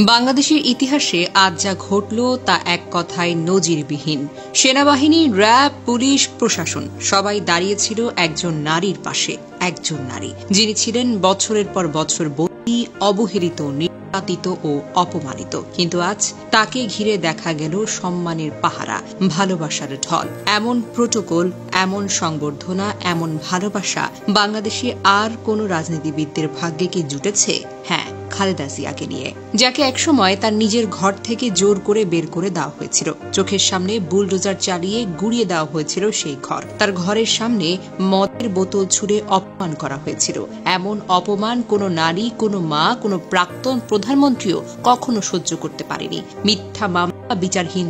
বাংলাদেশের ইতিহাসে আজ যা ঘটল তা এক কথায় নজিরবিহীন। সেনাবাহিনী, র্যাব, পুলিশ, প্রশাসন সবাই দাঁড়িয়েছিল একজন নারীর পাশে। একজন নারী যিনি ছিলেন বছরের পর বছর বন্দী, অবহেলিত, নির্যাতিত ও অপমানিত। কিন্তু আজ তাকে ঘিরে দেখা গেল সম্মানের পাহারা, ভালোবাসার ঢল। এমন প্রোটোকল, এমন সংবর্ধনা, এমন ভালোবাসা বাংলাদেশে আর কোন রাজনীতিবিদদের ভাগ্যে কি জুটেছে? হ্যাঁ, খালেদা জিয়াকে নিয়ে, যাকে একসময় তার নিজের ঘর থেকে জোর করে বের করে দেওয়া হয়েছিল। চোখের সামনে বুলডোজার চালিয়ে গুড়িয়ে দেওয়া হয়েছিল সেই ঘর। তার ঘরের সামনে মদের বোতল ছুঁড়ে অপমান করা হয়েছিল। এমন অপমান কোনো নারী, কোনো মা, কোনো প্রাক্তন প্রধানমন্ত্রীও কখনো সহ্য করতে পারেনি। মিথ্যা মামলা, বিচারহীন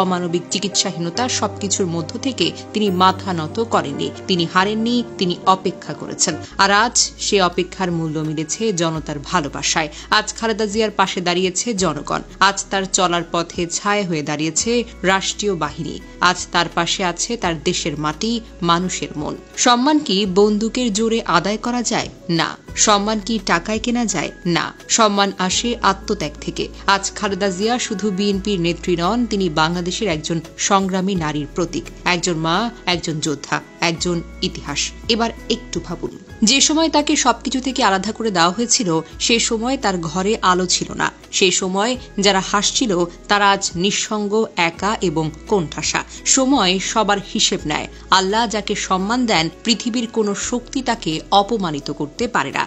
অমানবিক চিকিৎসাহীনতা, সবকিছুর মধ্য থেকে তিনি মাথা নত করেননি। তিনি হারেননি, তিনি অপেক্ষা করেছেন। আর আজ সে অপেক্ষার মূল্য মিলেছে জনতার ভালোবাসায়। আজ খালেদা জিয়ার পাশে দাঁড়িয়েছে জনগণ। আজ তার চলার পথে ছায়া হয়ে দাঁড়িয়েছে রাষ্ট্রীয় বাহিনী। আজ তার পাশে আছে তার দেশের মাটি, মানুষের মন। সম্মান কি বন্দুকের জোরে আদায় করা যায়? না। সম্মান কি টাকায় কেনা যায়? না। সম্মান আসে আত্মত্যাগ থেকে। আজ খালেদা জিয়া শুধু বিএনপির নেত্রী নন, তিনি বাংলাদেশের একজন সংগ্রামী নারীর প্রতীক, একজন মা, একজন যোদ্ধা, একজন ইতিহাস। এবার একটু ভাবুন, যে সময় তাকে সবকিছু থেকে আলাদা করে দেওয়া হয়েছিল, সে সময় তার ঘরে আলো ছিল না। সেই সময় যারা হাসছিল তারা আজ নিঃসঙ্গ, একা এবং কোণঠাসা। সময় সবার হিসেব নেয়। আল্লাহ যাকে সম্মান দেন, পৃথিবীর কোনো শক্তি তাকে অপমানিত করতে পারে না।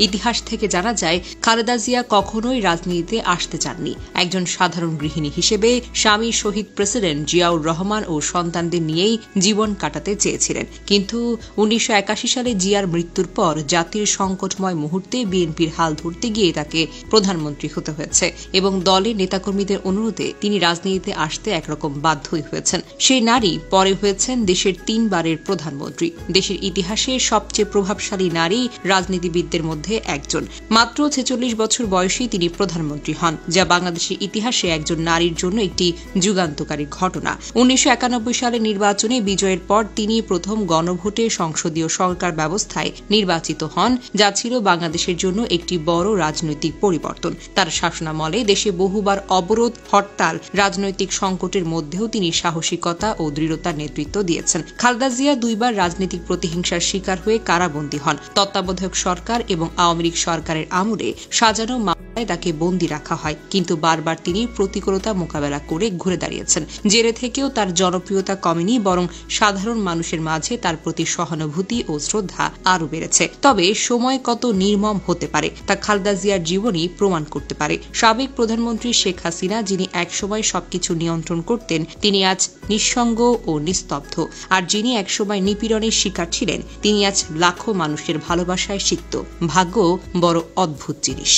ইতিহাস থেকে জানা যায়, খালেদা জিয়া কখনোই রাজনীতিতে আসতে চাননি। একজন সাধারণ গৃহিণী হিসেবে স্বামী শহীদ প্রেসিডেন্ট জিয়াউর রহমান ও সন্তানদের নিয়েই জীবন কাটাতে চেয়েছিলেন। কিন্তু 1981 সালে জিয়ার মৃত্যুর পর জাতির সংকটময় মুহূর্তে বিএনপির হাল ধরতে গিয়ে তাকে প্রধানমন্ত্রী হতে হয়েছে এবং দলের নেতাকর্মীদের অনুরোধে তিনি রাজনীতিতে আসতে একরকম বাধ্যই হয়েছেন। সেই নারী পরে হয়েছেন দেশের 3 বারের প্রধানমন্ত্রী। দেশের ইতিহাসে সবচেয়ে প্রভাবশালী নারী রাজনীতিবিদদের মধ্যে একজন। মাত্র 46 বছর বয়সী তিনি প্রধানমন্ত্রী হন, যা বাংলাদেশের ইতিহাসে একজন নারীর জন্য একটি যুগান্তকারী ঘটনা। 1991 সালে নির্বাচনে বিজয়ের পর তিনি প্রথম গণভোটে সংসদীয় সরকার ব্যবস্থায় নির্বাচিত হন, যা ছিল বাংলাদেশের জন্য একটি বড় রাজনৈতিক পরিবর্তন। তার শাসনামলে দেশে বহুবার অবরোধ, হরতাল, রাজনৈতিক সংকটের মধ্যেও তিনি সাহসিকতা ও দৃঢ়তার নেতৃত্ব দিয়েছেন। খালেদা জিয়া 2 বার রাজনৈতিক প্রতিহিংসার শিকার হয়ে কারাবন্দী হন। তত্ত্বাবধায়ক সরকার এবং আওয়ামী লীগ সরকারের আমলে সাজানো মামলায় তাকে বন্দী রাখা হয়, কিন্তু বারবার তিনি প্রতিকূলতা মোকাবেলা করে ঘুরে দাঁড়িয়েছেন। জেলে থেকেও তার জনপ্রিয়তা কমেনি, বরং সাধারণ মানুষের মাঝে তার প্রতি সহানুভূতি ও শ্রদ্ধা আরও বেড়েছে। তবে সময় কত নির্মম হতে পারে তা খালেদা জিয়ার জীবনই প্রমাণ করতে পারে। সাবেক প্রধানমন্ত্রী শেখ হাসিনা, যিনি একসময় সবকিছু নিয়ন্ত্রণ করতেন, তিনি আজ নিঃসঙ্গ ও নিস্তব্ধ। আর যিনি একসময় নিপীড়নের শিকার ছিলেন, তিনি আজ লাখো মানুষের ভালোবাসায় সিক্ত। ভাগ্য বড় অদ্ভুত জিনিস।